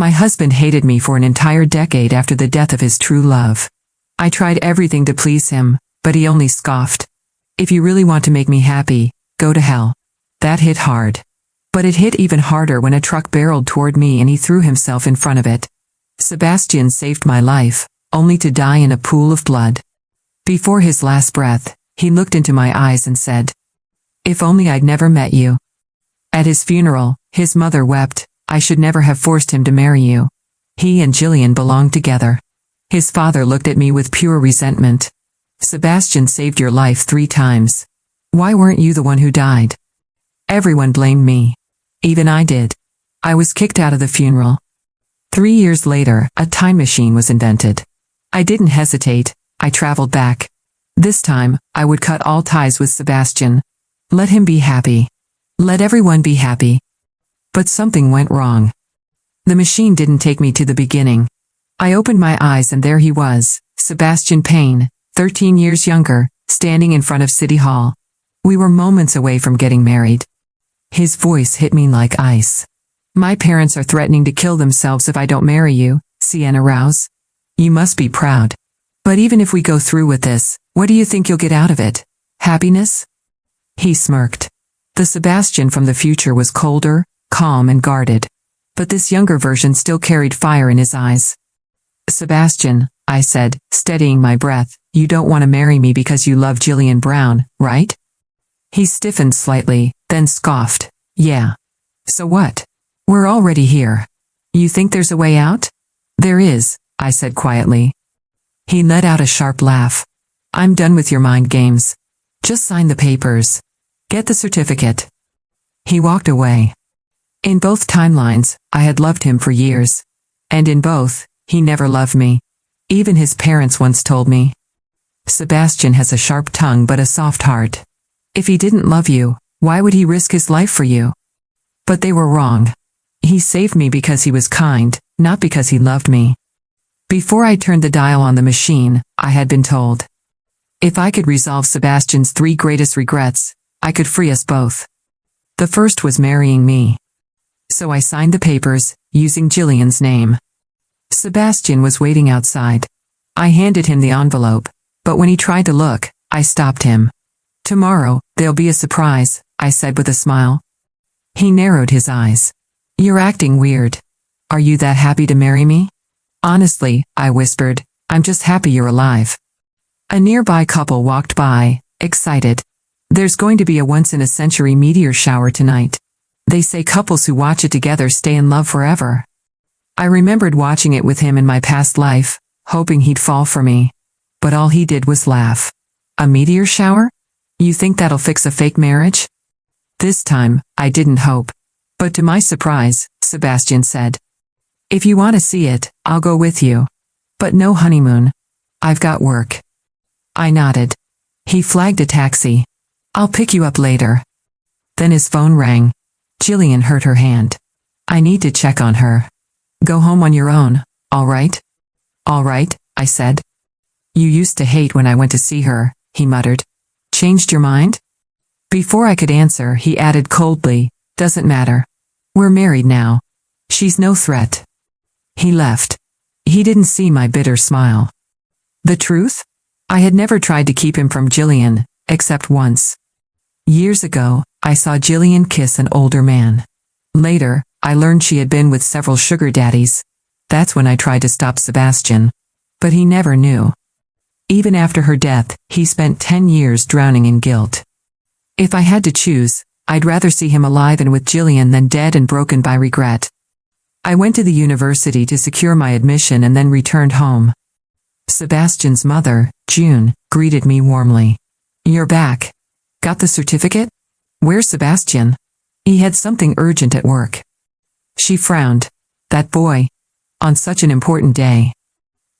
My husband hated me for an entire decade after the death of his true love. I tried everything to please him, but he only scoffed. If you really want to make me happy, go to hell. That hit hard. But it hit even harder when a truck barreled toward me and he threw himself in front of it. Sebastian saved my life, only to die in a pool of blood. Before his last breath, he looked into my eyes and said, "If only I'd never met you." At his funeral, his mother wept, "I should never have forced him to marry you. He and Jillian belonged together." His father looked at me with pure resentment. "Sebastian saved your life 3 times. Why weren't you the one who died?" Everyone blamed me. Even I did. I was kicked out of the funeral. 3 years later, a time machine was invented. I didn't hesitate, I traveled back. This time, I would cut all ties with Sebastian. Let him be happy. Let everyone be happy. But something went wrong. The machine didn't take me to the beginning. I opened my eyes and there he was, Sebastian Payne, 13 years younger, standing in front of City Hall. We were moments away from getting married. His voice hit me like ice. "My parents are threatening to kill themselves if I don't marry you, Sienna Rouse. You must be proud. But even if we go through with this, what do you think you'll get out of it? Happiness?" He smirked. The Sebastian from the future was colder, calm and guarded. But this younger version still carried fire in his eyes. "Sebastian," I said, steadying my breath, "you don't want to marry me because you love Jillian Brown, right?" He stiffened slightly, then scoffed. "Yeah. So what? We're already here. You think there's a way out?" "There is," I said quietly. He let out a sharp laugh. "I'm done with your mind games. Just sign the papers. Get the certificate." He walked away. In both timelines, I had loved him for years. And in both, he never loved me. Even his parents once told me, "Sebastian has a sharp tongue but a soft heart. If he didn't love you, why would he risk his life for you?" But they were wrong. He saved me because he was kind, not because he loved me. Before I turned the dial on the machine, I had been told, if I could resolve Sebastian's 3 greatest regrets, I could free us both. The first was marrying me. So I signed the papers, using Jillian's name. Sebastian was waiting outside. I handed him the envelope, but when he tried to look, I stopped him. "Tomorrow, there'll be a surprise," I said with a smile. He narrowed his eyes. "You're acting weird. Are you that happy to marry me?" "Honestly," I whispered, "I'm just happy you're alive." A nearby couple walked by, excited. "There's going to be a once-in-a-century meteor shower tonight. They say couples who watch it together stay in love forever." I remembered watching it with him in my past life, hoping he'd fall for me. But all he did was laugh. "A meteor shower? You think that'll fix a fake marriage?" This time, I didn't hope. But to my surprise, Sebastian said, "If you want to see it, I'll go with you. But no honeymoon. I've got work." I nodded. He flagged a taxi. "I'll pick you up later." Then his phone rang. Jillian hurt her hand. "I need to check on her." "Go home on your own, all right?" "All right," I said. "You used to hate when I went to see her," he muttered. "Changed your mind?" Before I could answer, he added coldly, "Doesn't matter. We're married now. She's no threat." He left. He didn't see my bitter smile. The truth? I had never tried to keep him from Jillian, except once. Years ago, I saw Jillian kiss an older man. Later, I learned she had been with several sugar daddies. That's when I tried to stop Sebastian. But he never knew. Even after her death, he spent 10 years drowning in guilt. If I had to choose, I'd rather see him alive and with Jillian than dead and broken by regret. I went to the university to secure my admission and then returned home. Sebastian's mother, June, greeted me warmly. "You're back. Got the certificate? Where's Sebastian?" He had something urgent at work. She frowned. That boy. On such an important day.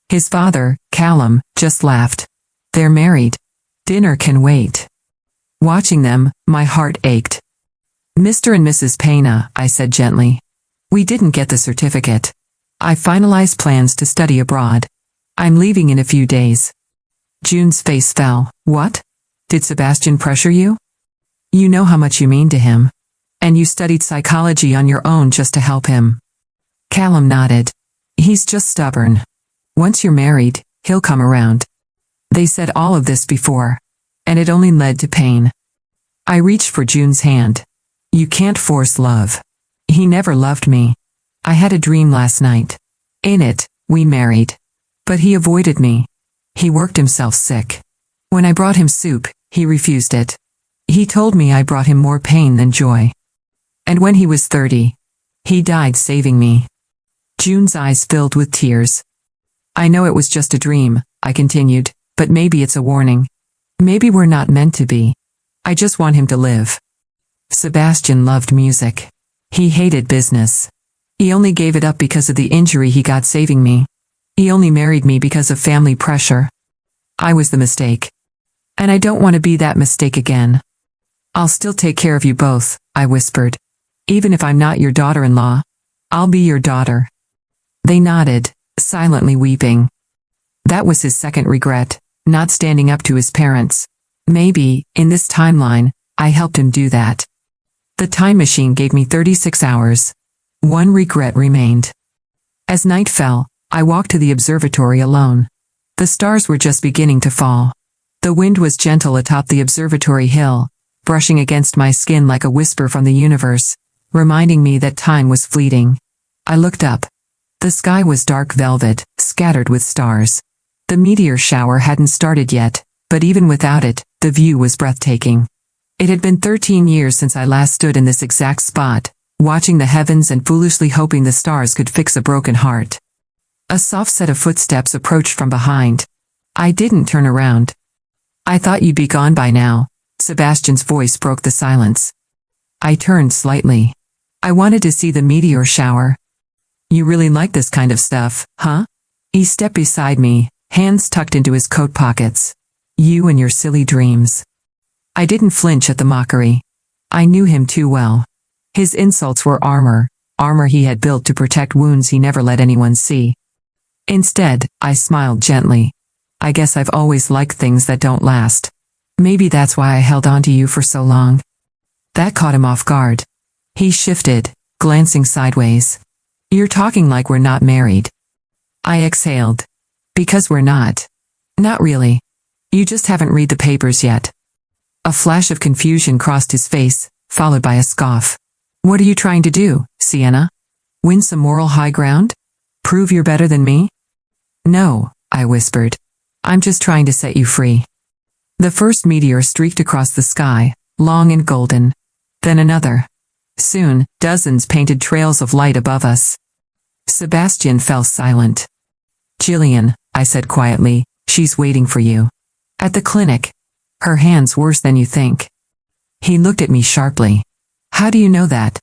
His father, Callum, just laughed. "They're married. Dinner can wait." Watching them, my heart ached. "Mr. and Mrs. Payne," I said gently. "We didn't get the certificate. I finalized plans to study abroad. I'm leaving in a few days." June's face fell. "What? Did Sebastian pressure you? You know how much you mean to him. And you studied psychology on your own just to help him." Callum nodded. He's just stubborn. Once you're married, he'll come around. They said all of this before, and it only led to pain. I reached for June's hand. You can't force love. He never loved me. I had a dream last night. In it, we married. But he avoided me. He worked himself sick. When I brought him soup, he refused it. He told me I brought him more pain than joy. And when he was 30, he died saving me. June's eyes filled with tears. I know it was just a dream, I continued, but maybe it's a warning. Maybe we're not meant to be. I just want him to live. Sebastian loved music. He hated business. He only gave it up because of the injury he got saving me. He only married me because of family pressure. I was the mistake. And I don't want to be that mistake again. I'll still take care of you both, I whispered. Even if I'm not your daughter-in-law, I'll be your daughter. They nodded, silently weeping. That was his second regret, not standing up to his parents. Maybe, in this timeline, I helped him do that. The time machine gave me 36 hours. One regret remained. As night fell, I walked to the observatory alone. The stars were just beginning to fall. The wind was gentle atop the observatory hill, brushing against my skin like a whisper from the universe, reminding me that time was fleeting. I looked up. The sky was dark velvet, scattered with stars. The meteor shower hadn't started yet, but even without it, the view was breathtaking. It had been 13 years since I last stood in this exact spot, watching the heavens and foolishly hoping the stars could fix a broken heart. A soft set of footsteps approached from behind. I didn't turn around. I thought you'd be gone by now. Sebastian's voice broke the silence. I turned slightly. I wanted to see the meteor shower. You really like this kind of stuff, huh? He stepped beside me, hands tucked into his coat pockets. You and your silly dreams. I didn't flinch at the mockery. I knew him too well. His insults were armor he had built to protect wounds he never let anyone see. Instead, I smiled gently. I guess I've always liked things that don't last. Maybe that's why I held on to you for so long. That caught him off guard. He shifted, glancing sideways. You're talking like we're not married. I exhaled. Because we're not. Not really. You just haven't read the papers yet. A flash of confusion crossed his face, followed by a scoff. What are you trying to do, Sienna? Win some moral high ground? Prove you're better than me? No, I whispered. I'm just trying to set you free. The first meteor streaked across the sky, long and golden. Then another. Soon, dozens painted trails of light above us. Sebastian fell silent. Jillian, I said quietly, she's waiting for you. At the clinic. Her hand's worse than you think. He looked at me sharply. How do you know that?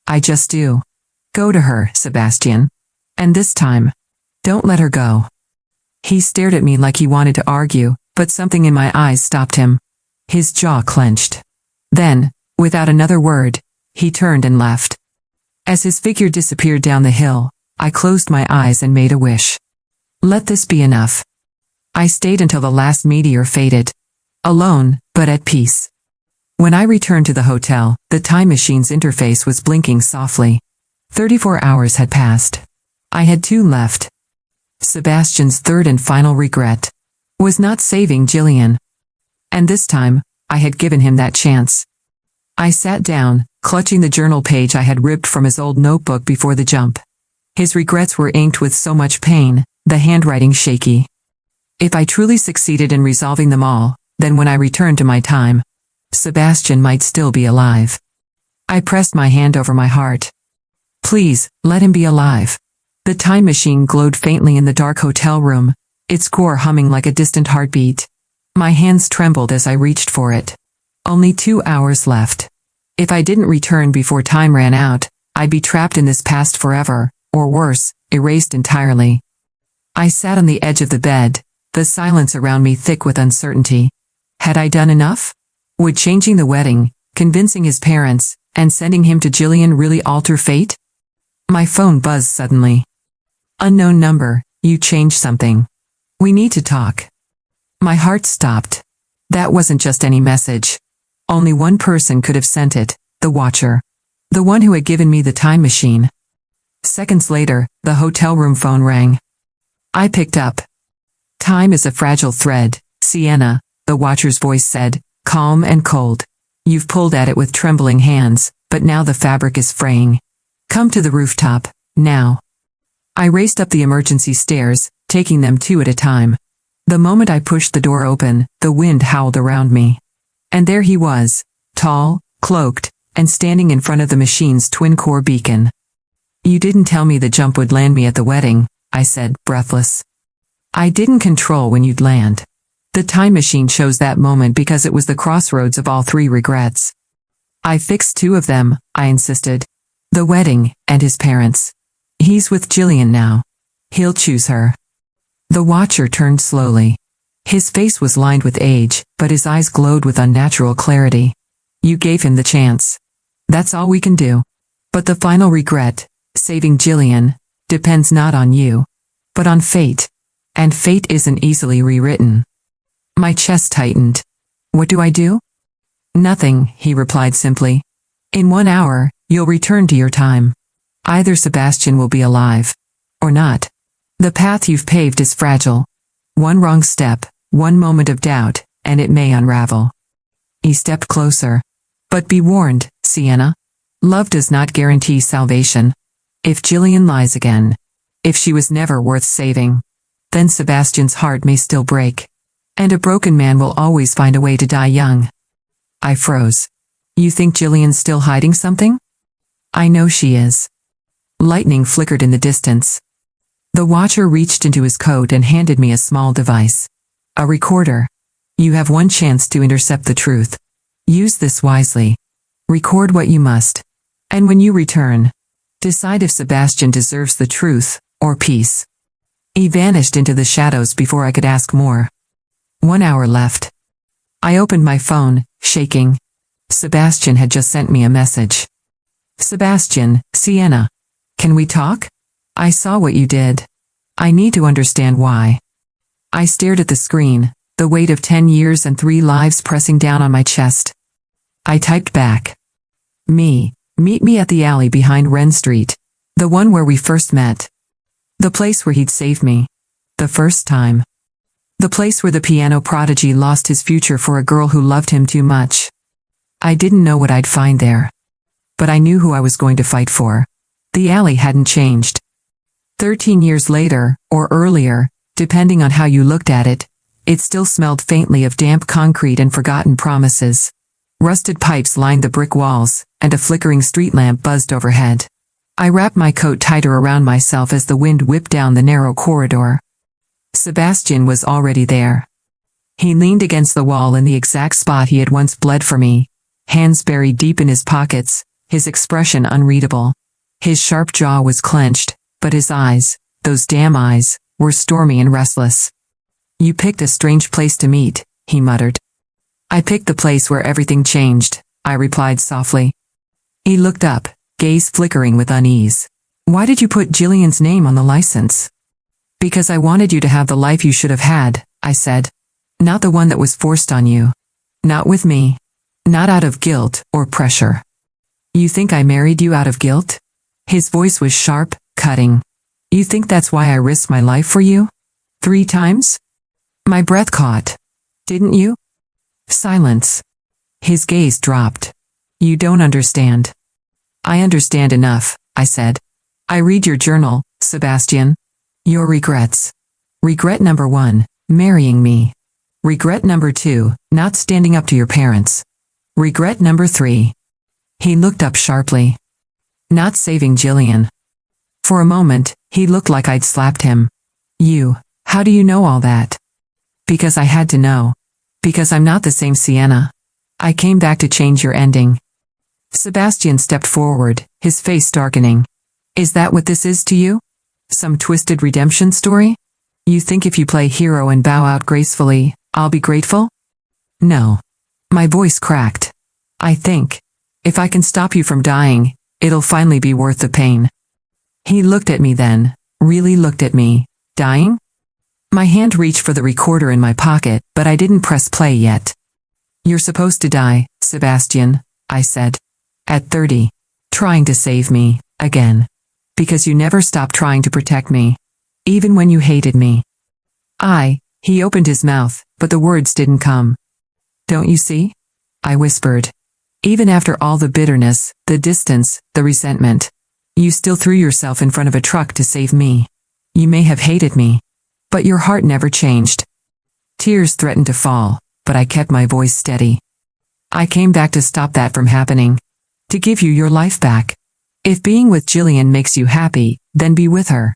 I just do. Go to her, Sebastian. And this time, don't let her go. He stared at me like he wanted to argue, but something in my eyes stopped him. His jaw clenched. Then, without another word, he turned and left. As his figure disappeared down the hill, I closed my eyes and made a wish. Let this be enough. I stayed until the last meteor faded. Alone, but at peace. When I returned to the hotel, the time machine's interface was blinking softly. 34 hours had passed. I had 2 left. Sebastian's third and final regret was not saving Jillian. And this time, I had given him that chance. I sat down, clutching the journal page I had ripped from his old notebook before the jump. His regrets were inked with so much pain, the handwriting shaky. If I truly succeeded in resolving them all, then when I returned to my time, Sebastian might still be alive. I pressed my hand over my heart. Please, let him be alive. The time machine glowed faintly in the dark hotel room, its core humming like a distant heartbeat. My hands trembled as I reached for it. Only 2 hours left. If I didn't return before time ran out, I'd be trapped in this past forever, or worse, erased entirely. I sat on the edge of the bed, the silence around me thick with uncertainty. Had I done enough? Would changing the wedding, convincing his parents, and sending him to Jillian really alter fate? My phone buzzed suddenly. Unknown number, you changed something. We need to talk. My heart stopped. That wasn't just any message. Only one person could have sent it, the Watcher. The one who had given me the time machine. Seconds later, the hotel room phone rang. I picked up. Time is a fragile thread, Sienna, the watcher's voice said, calm and cold. You've pulled at it with trembling hands, but now the fabric is fraying. Come to the rooftop, now. I raced up the emergency stairs, taking them two at a time. The moment I pushed the door open, the wind howled around me. And there he was, tall, cloaked, and standing in front of the machine's twin-core beacon. You didn't tell me the jump would land me at the wedding, I said, breathless. I didn't control when you'd land. The time machine chose that moment because it was the crossroads of all three regrets. I fixed two of them, I insisted. The wedding, and his parents. He's with Jillian now. He'll choose her. The watcher turned slowly. His face was lined with age, but his eyes glowed with unnatural clarity. You gave him the chance. That's all we can do. But the final regret, saving Jillian, depends not on you, but on fate. And fate isn't easily rewritten. My chest tightened. What do I do? Nothing, he replied simply. In 1 hour, you'll return to your time. Either Sebastian will be alive, or not. The path you've paved is fragile. One wrong step, one moment of doubt, and it may unravel. He stepped closer. But be warned, Sienna. Love does not guarantee salvation. If Jillian lies again, if she was never worth saving, then Sebastian's heart may still break. And a broken man will always find a way to die young. I froze. You think Jillian's still hiding something? I know she is. Lightning flickered in the distance. The watcher reached into his coat and handed me a small device. A recorder. You have one chance to intercept the truth. Use this wisely. Record what you must. And when you return, decide if Sebastian deserves the truth, or peace. He vanished into the shadows before I could ask more. 1 hour left. I opened my phone, shaking. Sebastian had just sent me a message. Sebastian, Sienna. Can we talk? I saw what you did. I need to understand why. I stared at the screen, the weight of 10 years and 3 lives pressing down on my chest. I typed back. Meet me at the alley behind Wren Street. The one where we first met. The place where he'd saved me. The first time. The place where the piano prodigy lost his future for a girl who loved him too much. I didn't know what I'd find there. But I knew who I was going to fight for. The alley hadn't changed. 13 years later, or earlier, depending on how you looked at it, it still smelled faintly of damp concrete and forgotten promises. Rusted pipes lined the brick walls, and a flickering street lamp buzzed overhead. I wrapped my coat tighter around myself as the wind whipped down the narrow corridor. Sebastian was already there. He leaned against the wall in the exact spot he had once bled for me, hands buried deep in his pockets, his expression unreadable. His sharp jaw was clenched, but his eyes, those damn eyes, were stormy and restless. You picked a strange place to meet, he muttered. I picked the place where everything changed, I replied softly. He looked up, gaze flickering with unease. Why did you put Jillian's name on the license? Because I wanted you to have the life you should have had, I said. Not the one that was forced on you. Not with me. Not out of guilt or pressure. You think I married you out of guilt? His voice was sharp, cutting. You think that's why I risked my life for you? 3 times? My breath caught. Didn't you? Silence. His gaze dropped. You don't understand. I understand enough, I said. I read your journal, Sebastian. Your regrets. Regret number 1, marrying me. Regret number 2, not standing up to your parents. Regret number 3. He looked up sharply. Not saving Jillian. For a moment, he looked like I'd slapped him. How do you know all that? Because I had to know. Because I'm not the same Sienna. I came back to change your ending. Sebastian stepped forward, his face darkening. Is that what this is to you? Some twisted redemption story? You think if you play hero and bow out gracefully, I'll be grateful? No. My voice cracked. I think, if I can stop you from dying, it'll finally be worth the pain. He looked at me then, really looked at me. Dying? My hand reached for the recorder in my pocket, but I didn't press play yet. You're supposed to die, Sebastian, I said. At 30. Trying to save me, again. Because you never stopped trying to protect me. Even when you hated me. He opened his mouth, but the words didn't come. Don't you see? I whispered. Even after all the bitterness, the distance, the resentment, you still threw yourself in front of a truck to save me. You may have hated me, but your heart never changed. Tears threatened to fall, but I kept my voice steady. I came back to stop that from happening. To give you your life back. If being with Jillian makes you happy, then be with her.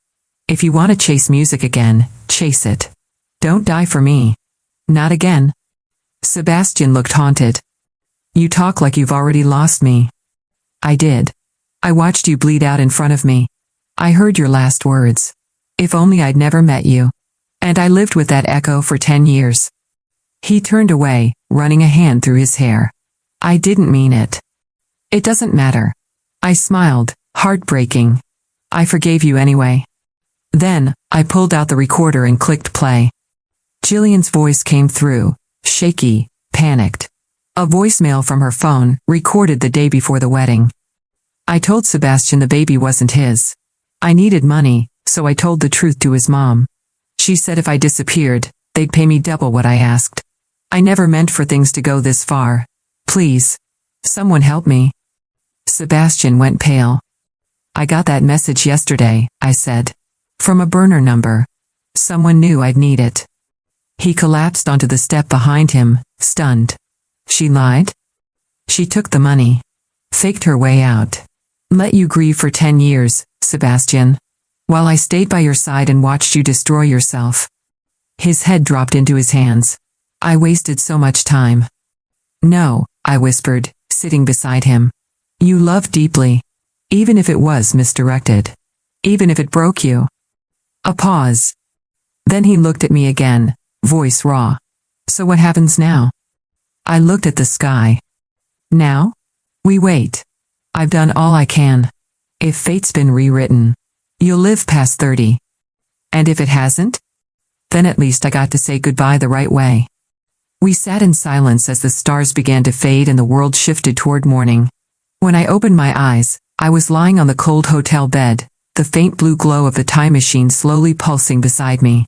If you want to chase music again, chase it. Don't die for me. Not again. Sebastian looked haunted. You talk like you've already lost me. I did. I watched you bleed out in front of me. I heard your last words. If only I'd never met you. And I lived with that echo for 10 years. He turned away, running a hand through his hair. I didn't mean it. It doesn't matter. I smiled, heartbreaking. I forgave you anyway. Then, I pulled out the recorder and clicked play. Jillian's voice came through, shaky, panicked. A voicemail from her phone, recorded the day before the wedding. I told Sebastian the baby wasn't his. I needed money, so I told the truth to his mom. She said if I disappeared, they'd pay me double what I asked. I never meant for things to go this far. Please. Someone help me. Sebastian went pale. I got that message yesterday, I said. From a burner number. Someone knew I'd need it. He collapsed onto the step behind him, stunned. She lied? She took the money. Faked her way out. Let you grieve for 10 years, Sebastian. While I stayed by your side and watched you destroy yourself. His head dropped into his hands. I wasted so much time. No, I whispered, sitting beside him. You loved deeply. Even if it was misdirected. Even if it broke you. A pause. Then he looked at me again, voice raw. So what happens now? I looked at the sky. Now? We wait. I've done all I can. If fate's been rewritten, you'll live past 30. And if it hasn't? Then at least I got to say goodbye the right way. We sat in silence as the stars began to fade and the world shifted toward morning. When I opened my eyes, I was lying on the cold hotel bed, the faint blue glow of the time machine slowly pulsing beside me.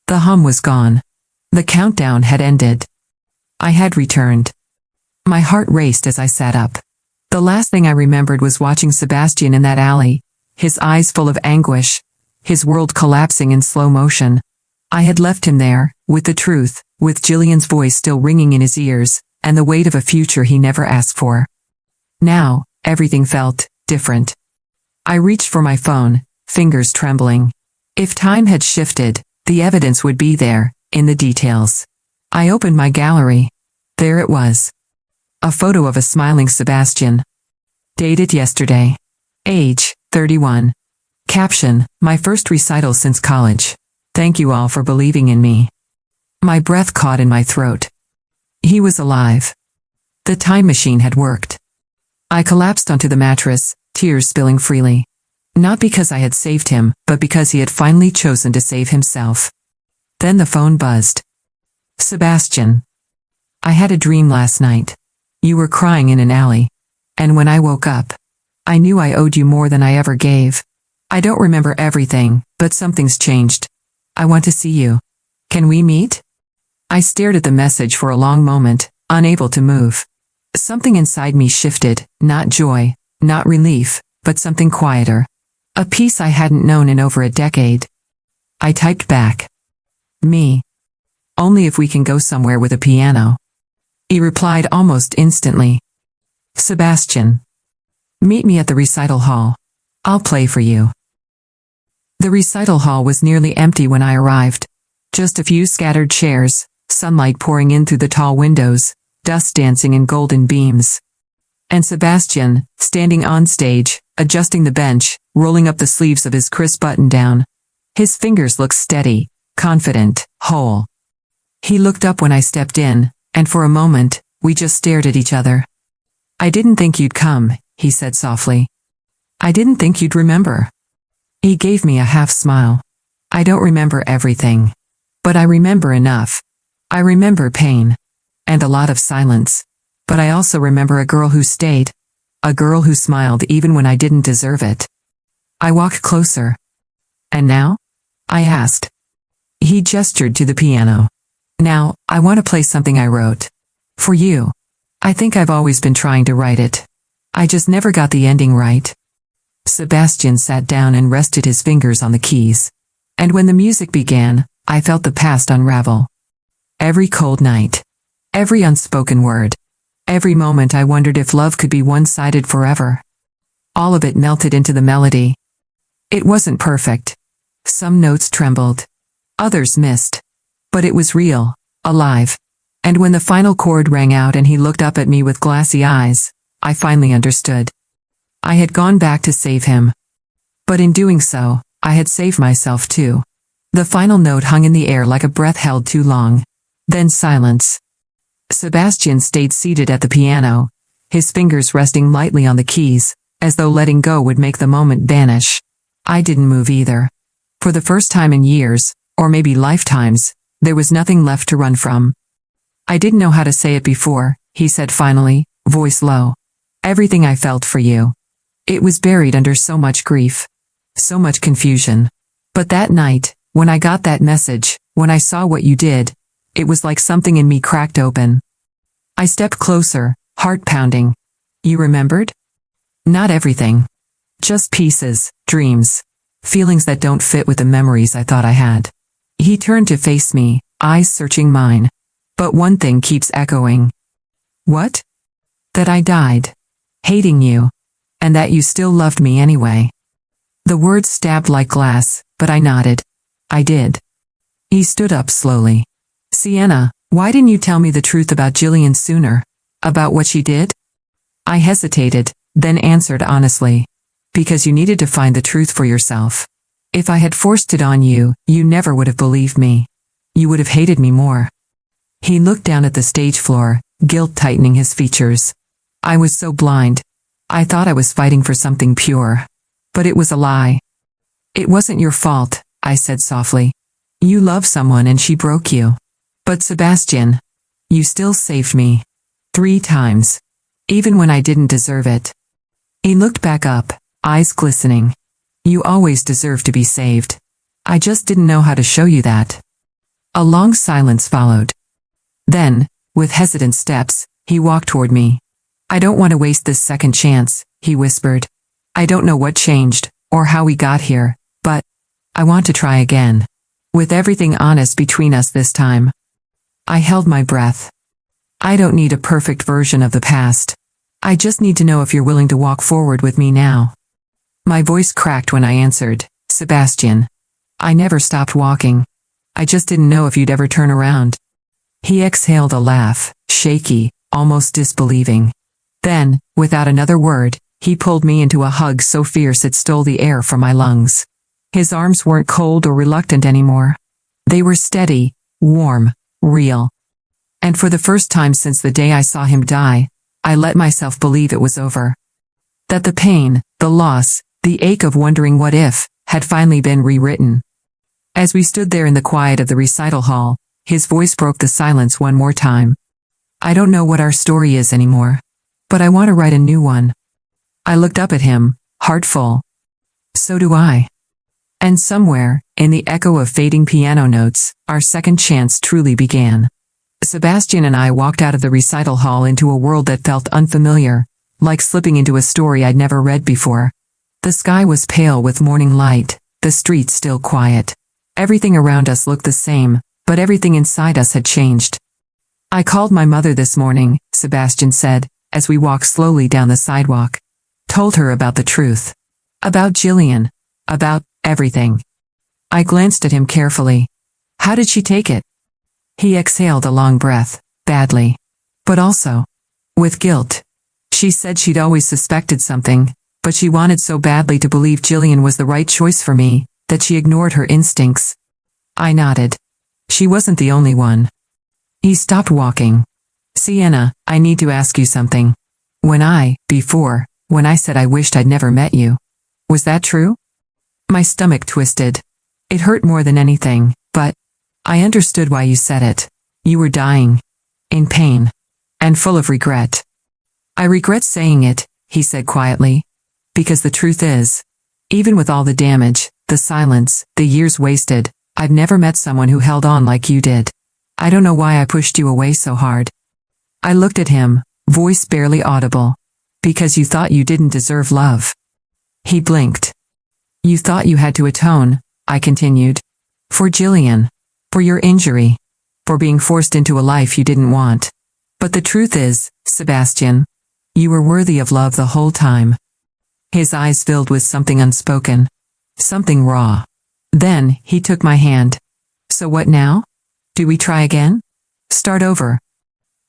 The hum was gone. The countdown had ended. I had returned. My heart raced as I sat up. The last thing I remembered was watching Sebastian in that alley, his eyes full of anguish, his world collapsing in slow motion. I had left him there, with the truth, with Jillian's voice still ringing in his ears, and the weight of a future he never asked for. Now, everything felt different. I reached for my phone, fingers trembling. If time had shifted, the evidence would be there, in the details. I opened my gallery. There it was. A photo of a smiling Sebastian. Dated yesterday. Age, 31. Caption, my first recital since college. Thank you all for believing in me. My breath caught in my throat. He was alive. The time machine had worked. I collapsed onto the mattress, tears spilling freely. Not because I had saved him, but because he had finally chosen to save himself. Then the phone buzzed. Sebastian. I had a dream last night. You were crying in an alley. And when I woke up, I knew I owed you more than I ever gave. I don't remember everything, but something's changed. I want to see you. Can we meet? I stared at the message for a long moment, unable to move. Something inside me shifted, not joy, not relief, but something quieter. A peace I hadn't known in over a decade. I typed back. Me. Only if we can go somewhere with a piano. He replied almost instantly. Sebastian. Meet me at the recital hall. I'll play for you. The recital hall was nearly empty when I arrived. Just a few scattered chairs, sunlight pouring in through the tall windows, dust dancing in golden beams. And Sebastian, standing on stage, adjusting the bench, rolling up the sleeves of his crisp button-down. His fingers looked steady, confident, whole. He looked up when I stepped in, and for a moment, we just stared at each other. I didn't think you'd come, he said softly. I didn't think you'd remember. He gave me a half smile. I don't remember everything. But I remember enough. I remember pain. And a lot of silence. But I also remember a girl who stayed. A girl who smiled even when I didn't deserve it. I walked closer. And now? I asked. He gestured to the piano. Now, I want to play something I wrote. For you. I think I've always been trying to write it. I just never got the ending right. Sebastian sat down and rested his fingers on the keys. And when the music began, I felt the past unravel. Every cold night. Every unspoken word. Every moment I wondered if love could be one-sided forever. All of it melted into the melody. It wasn't perfect. Some notes trembled. Others missed. But it was real, alive. And when the final chord rang out and he looked up at me with glassy eyes, I finally understood. I had gone back to save him. But in doing so, I had saved myself too. The final note hung in the air like a breath held too long. Then silence. Sebastian stayed seated at the piano, his fingers resting lightly on the keys, as though letting go would make the moment vanish. I didn't move either. For the first time in years, or maybe lifetimes, there was nothing left to run from. I didn't know how to say it before, he said finally, voice low. Everything I felt for you. It was buried under so much grief. So much confusion. But that night, when I got that message, when I saw what you did, it was like something in me cracked open. I stepped closer, heart pounding. You remembered? Not everything. Just pieces, dreams, feelings that don't fit with the memories I thought I had. He turned to face me, eyes searching mine. But one thing keeps echoing. What? That I died. Hating you. And that you still loved me anyway. The words stabbed like glass, but I nodded. I did. He stood up slowly. Sienna, why didn't you tell me the truth about Jillian sooner? About what she did? I hesitated, then answered honestly. Because you needed to find the truth for yourself. If I had forced it on you, you never would have believed me. You would have hated me more. He looked down at the stage floor, guilt tightening his features. I was so blind. I thought I was fighting for something pure. But it was a lie. It wasn't your fault, I said softly. You loved someone and she broke you. But Sebastian, you still saved me. 3 times. Even when I didn't deserve it. He looked back up, eyes glistening. You always deserve to be saved. I just didn't know how to show you that. A long silence followed. Then, with hesitant steps, he walked toward me. I don't want to waste this second chance, he whispered. I don't know what changed, or how we got here, but I want to try again. With everything honest between us this time. I held my breath. I don't need a perfect version of the past. I just need to know if you're willing to walk forward with me now. My voice cracked when I answered, Sebastian. I never stopped walking. I just didn't know if you'd ever turn around. He exhaled a laugh, shaky, almost disbelieving. Then, without another word, he pulled me into a hug so fierce it stole the air from my lungs. His arms weren't cold or reluctant anymore. They were steady, warm, real. And for the first time since the day I saw him die, I let myself believe it was over. That the pain, the loss, the ache of wondering what if, had finally been rewritten. As we stood there in the quiet of the recital hall, his voice broke the silence one more time. I don't know what our story is anymore. But I want to write a new one. I looked up at him, heart full. So do I. And somewhere, in the echo of fading piano notes, our second chance truly began. Sebastian and I walked out of the recital hall into a world that felt unfamiliar, like slipping into a story I'd never read before. The sky was pale with morning light, the streets still quiet. Everything around us looked the same, but everything inside us had changed. I called my mother this morning, Sebastian said, as we walked slowly down the sidewalk. Told her about the truth. About Jillian. About everything. I glanced at him carefully. How did she take it? He exhaled a long breath, badly. But also, with guilt. She said she'd always suspected something, but she wanted so badly to believe Jillian was the right choice for me, that she ignored her instincts. I nodded. She wasn't the only one. He stopped walking. Sienna, I need to ask you something. When I said I wished I'd never met you. Was that true? My stomach twisted. It hurt more than anything, but I understood why you said it. You were dying. In pain. And full of regret. I regret saying it, he said quietly. Because the truth is, Even with all the damage, the silence, the years wasted, I've never met someone who held on like you did. I don't know why I pushed you away so hard. I looked at him, voice barely audible. Because you thought you didn't deserve love. He blinked. You thought you had to atone, I continued. For Jillian. For your injury. For being forced into a life you didn't want. But the truth is, Sebastian, you were worthy of love the whole time. His eyes filled with something unspoken. Something raw. Then, he took my hand. So what now? Do we try again? Start over.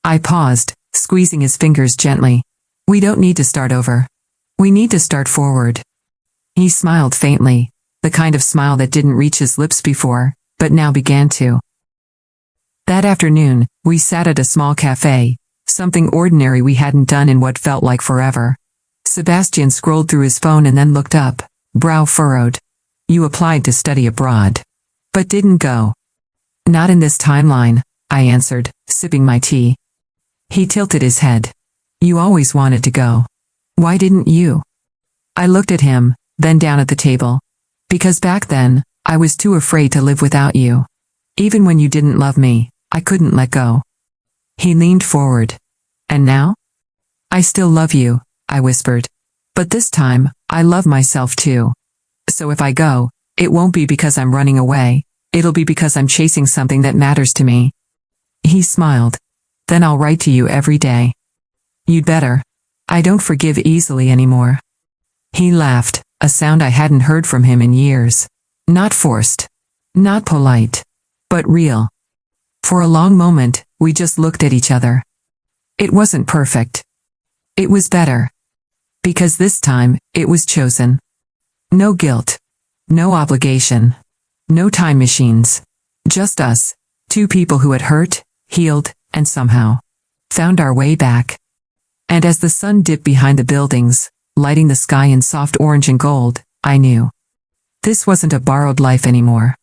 I paused, squeezing his fingers gently. We don't need to start over. We need to start forward. He smiled faintly, the kind of smile that didn't reach his lips before, but now began to. That afternoon, we sat at a small cafe, something ordinary we hadn't done in what felt like forever. Sebastian scrolled through his phone and then looked up, brow furrowed. You applied to study abroad. But didn't go. Not in this timeline, I answered, sipping my tea. He tilted his head. You always wanted to go. Why didn't you? I looked at him, then down at the table. Because back then, I was too afraid to live without you. Even when you didn't love me, I couldn't let go. He leaned forward. And now? I still love you, I whispered. But this time, I love myself too. So if I go, it won't be because I'm running away, it'll be because I'm chasing something that matters to me. He smiled. Then I'll write to you every day. You'd better. I don't forgive easily anymore. He laughed, a sound I hadn't heard from him in years. Not forced. Not polite. But real. For a long moment, we just looked at each other. It wasn't perfect. It was better. Because this time, it was chosen. No guilt. No obligation. No time machines. Just us, two people who had hurt, healed, and somehow found our way back. And as the sun dipped behind the buildings, lighting the sky in soft orange and gold, I knew. This wasn't a borrowed life anymore.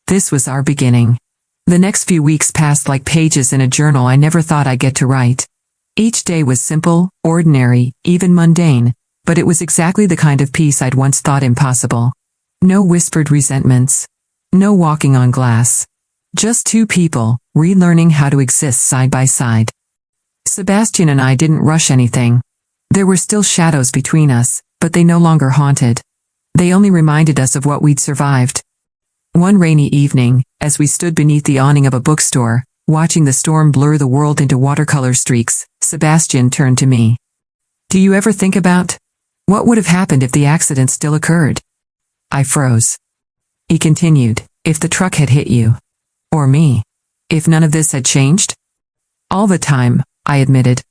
This was our beginning. The next few weeks passed like pages in a journal I never thought I'd get to write. Each day was simple, ordinary, even mundane, but it was exactly the kind of peace I'd once thought impossible. No whispered resentments. No walking on glass. Just two people, relearning how to exist side by side. Sebastian and I didn't rush anything. There were still shadows between us, but they no longer haunted. They only reminded us of what we'd survived. One rainy evening, as we stood beneath the awning of a bookstore, watching the storm blur the world into watercolor streaks, Sebastian turned to me. Do you ever think about what would have happened if the accident still occurred? I froze. He continued, if the truck had hit you. Or me. If none of this had changed? All the time, I admitted.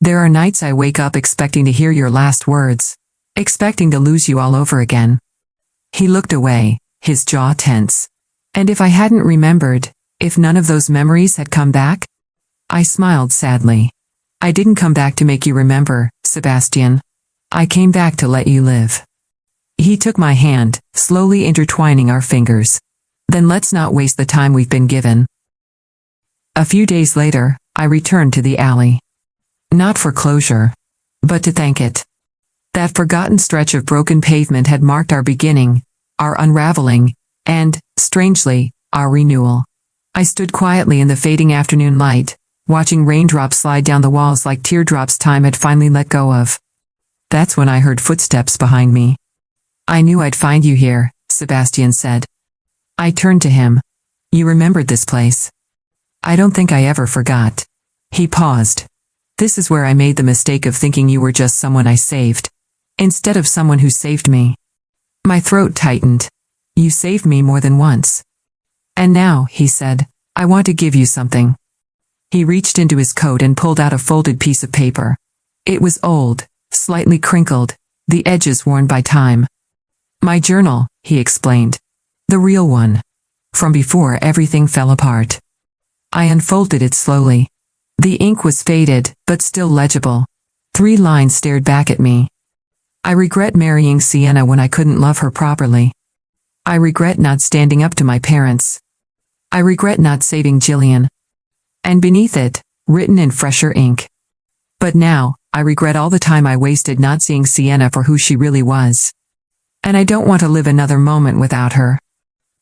There are nights I wake up expecting to hear your last words. Expecting to lose you all over again. He looked away, his jaw tense. And if I hadn't remembered, if none of those memories had come back? I smiled sadly. I didn't come back to make you remember, Sebastian. I came back to let you live. He took my hand, slowly intertwining our fingers. Then let's not waste the time we've been given. A few days later, I returned to the alley. Not for closure, but to thank it. That forgotten stretch of broken pavement had marked our beginning, our unraveling, and, strangely, our renewal. I stood quietly in the fading afternoon light, watching raindrops slide down the walls like teardrops time had finally let go of. That's when I heard footsteps behind me. I knew I'd find you here, Sebastian said. I turned to him. You remembered this place. I don't think I ever forgot. He paused. This is where I made the mistake of thinking you were just someone I saved, instead of someone who saved me. My throat tightened. You saved me more than once. And now, he said, I want to give you something. He reached into his coat and pulled out a folded piece of paper. It was old, slightly crinkled, the edges worn by time. My journal, he explained. The real one. From before everything fell apart. I unfolded it slowly. The ink was faded, but still legible. 3 lines stared back at me. I regret marrying Sienna when I couldn't love her properly. I regret not standing up to my parents. I regret not saving Jillian. And beneath it, written in fresher ink. But now, I regret all the time I wasted not seeing Sienna for who she really was. And I don't want to live another moment without her.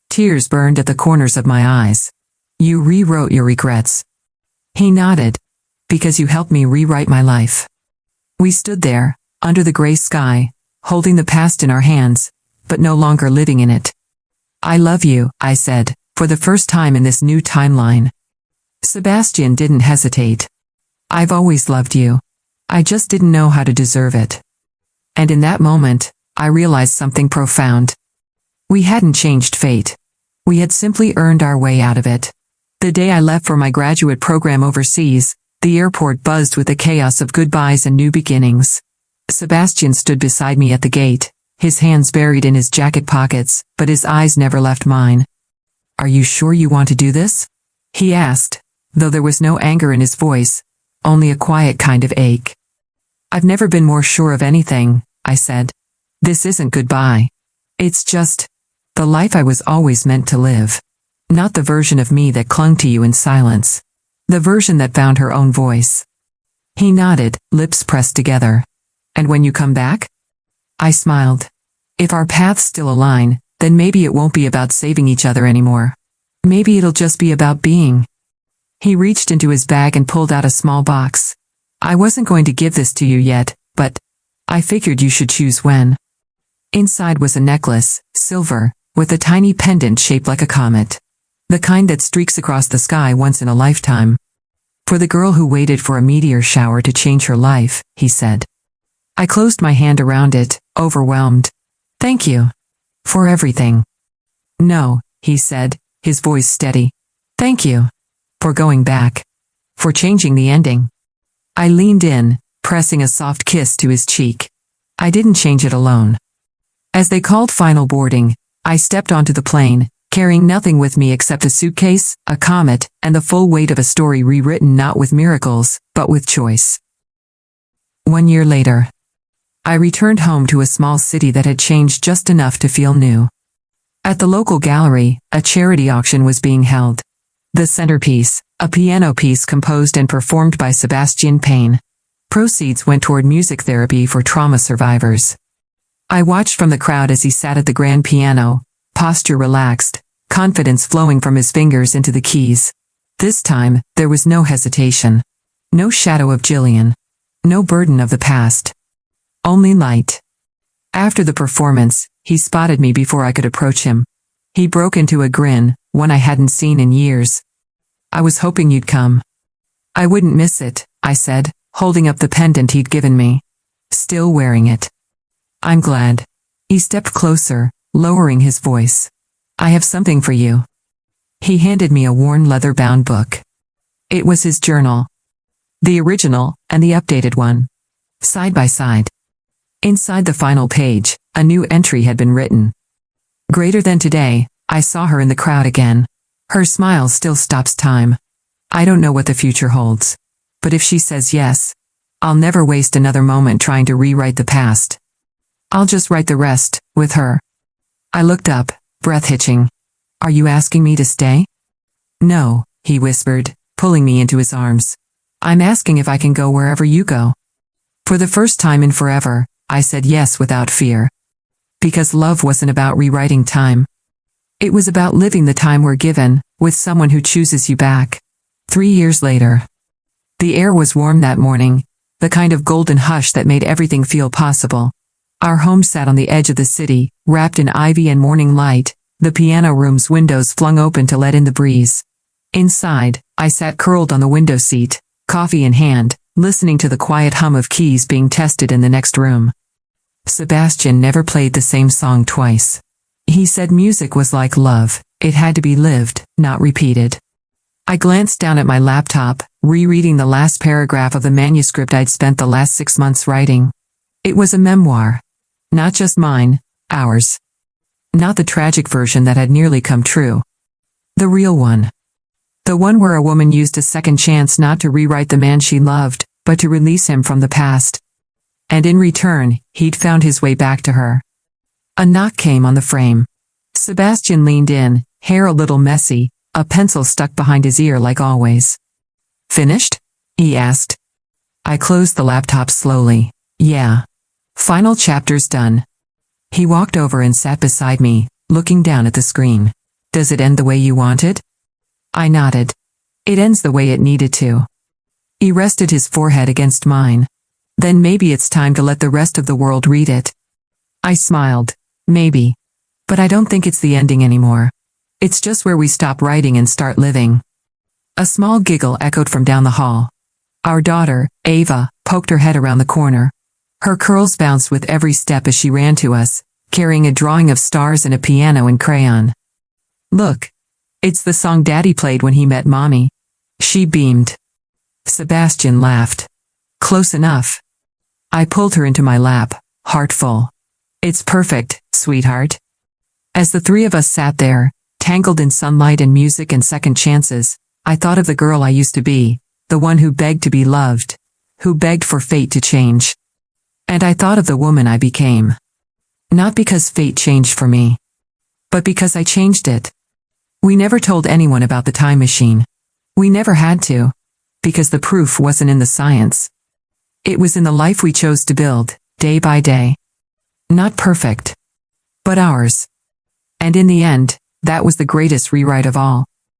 Tears burned at the corners of my eyes. You rewrote your regrets. He nodded. Because you helped me rewrite my life. We stood there, under the gray sky, holding the past in our hands, but no longer living in it. I love you, I said, for the first time in this new timeline. Sebastian didn't hesitate. I've always loved you. I just didn't know how to deserve it. And in that moment, I realized something profound. We hadn't changed fate. We had simply earned our way out of it. The day I left for my graduate program overseas, the airport buzzed with the chaos of goodbyes and new beginnings. Sebastian stood beside me at the gate, his hands buried in his jacket pockets, but his eyes never left mine. Are you sure you want to do this? He asked, though there was no anger in his voice, only a quiet kind of ache. I've never been more sure of anything, I said. This isn't goodbye. It's just the life I was always meant to live. Not the version of me that clung to you in silence. The version that found her own voice. He nodded, lips pressed together. And when you come back? I smiled. If our paths still align, then maybe it won't be about saving each other anymore. Maybe it'll just be about being. He reached into his bag and pulled out a small box. I wasn't going to give this to you yet, but I figured you should choose when. Inside was a necklace, silver, with a tiny pendant shaped like a comet. The kind that streaks across the sky once in a lifetime. For the girl who waited for a meteor shower to change her life, he said. I closed my hand around it, overwhelmed. Thank you. For everything. No, he said, his voice steady. Thank you. For going back. For changing the ending. I leaned in, pressing a soft kiss to his cheek. I didn't change it alone. As they called final boarding, I stepped onto the plane, carrying nothing with me except a suitcase, a comet, and the full weight of a story rewritten not with miracles, but with choice. 1 year later, I returned home to a small city that had changed just enough to feel new. At the local gallery, a charity auction was being held. The centerpiece, a piano piece composed and performed by Sebastian Payne. Proceeds went toward music therapy for trauma survivors. I watched from the crowd as he sat at the grand piano, posture relaxed, confidence flowing from his fingers into the keys. This time, there was no hesitation. No shadow of Jillian. No burden of the past. Only light. After the performance, he spotted me before I could approach him. He broke into a grin, one I hadn't seen in years. I was hoping you'd come. I wouldn't miss it, I said, holding up the pendant he'd given me. Still wearing it. I'm glad. He stepped closer, lowering his voice. I have something for you. He handed me a worn leather-bound book. It was his journal. The original, and the updated one. Side by side. Inside the final page, a new entry had been written. Greater than today, I saw her in the crowd again. Her smile still stops time. I don't know what the future holds. But if she says yes, I'll never waste another moment trying to rewrite the past. I'll just write the rest, with her. I looked up, breath hitching. Are you asking me to stay? No, he whispered, pulling me into his arms. I'm asking if I can go wherever you go. For the first time in forever, I said yes without fear. Because love wasn't about rewriting time. It was about living the time we're given, with someone who chooses you back. 3 years later. The air was warm that morning, the kind of golden hush that made everything feel possible. Our home sat on the edge of the city, wrapped in ivy and morning light, the piano room's windows flung open to let in the breeze. Inside, I sat curled on the window seat, coffee in hand, listening to the quiet hum of keys being tested in the next room. Sebastian never played the same song twice. He said music was like love, it had to be lived, not repeated. I glanced down at my laptop, rereading the last paragraph of the manuscript I'd spent the last 6 months writing. It was a memoir. Not just mine, ours. Not the tragic version that had nearly come true. The real one. The one where a woman used a second chance not to rewrite the man she loved, but to release him from the past. And in return, he'd found his way back to her. A knock came on the frame. Sebastian leaned in, hair a little messy, a pencil stuck behind his ear like always. Finished? He asked. I closed the laptop slowly. Yeah. Final chapter's done. He walked over and sat beside me, looking down at the screen. Does it end the way you want it? I nodded. It ends the way it needed to. He rested his forehead against mine. Then maybe it's time to let the rest of the world read it. I smiled. Maybe. But I don't think it's the ending anymore. It's just where we stop writing and start living. A small giggle echoed from down the hall. Our daughter, Ava, poked her head around the corner. Her curls bounced with every step as she ran to us, carrying a drawing of stars and a piano and crayon. Look. It's the song Daddy played when he met Mommy. She beamed. Sebastian laughed. Close enough. I pulled her into my lap, heart full. It's perfect, sweetheart. As the three of us sat there, tangled in sunlight and music and second chances, I thought of the girl I used to be, the one who begged to be loved, who begged for fate to change. And I thought of the woman I became. Not because fate changed for me, but because I changed it. We never told anyone about the time machine. We never had to, because the proof wasn't in the science. It was in the life we chose to build, day by day. Not perfect, but ours. And in the end, that was the greatest rewrite of all.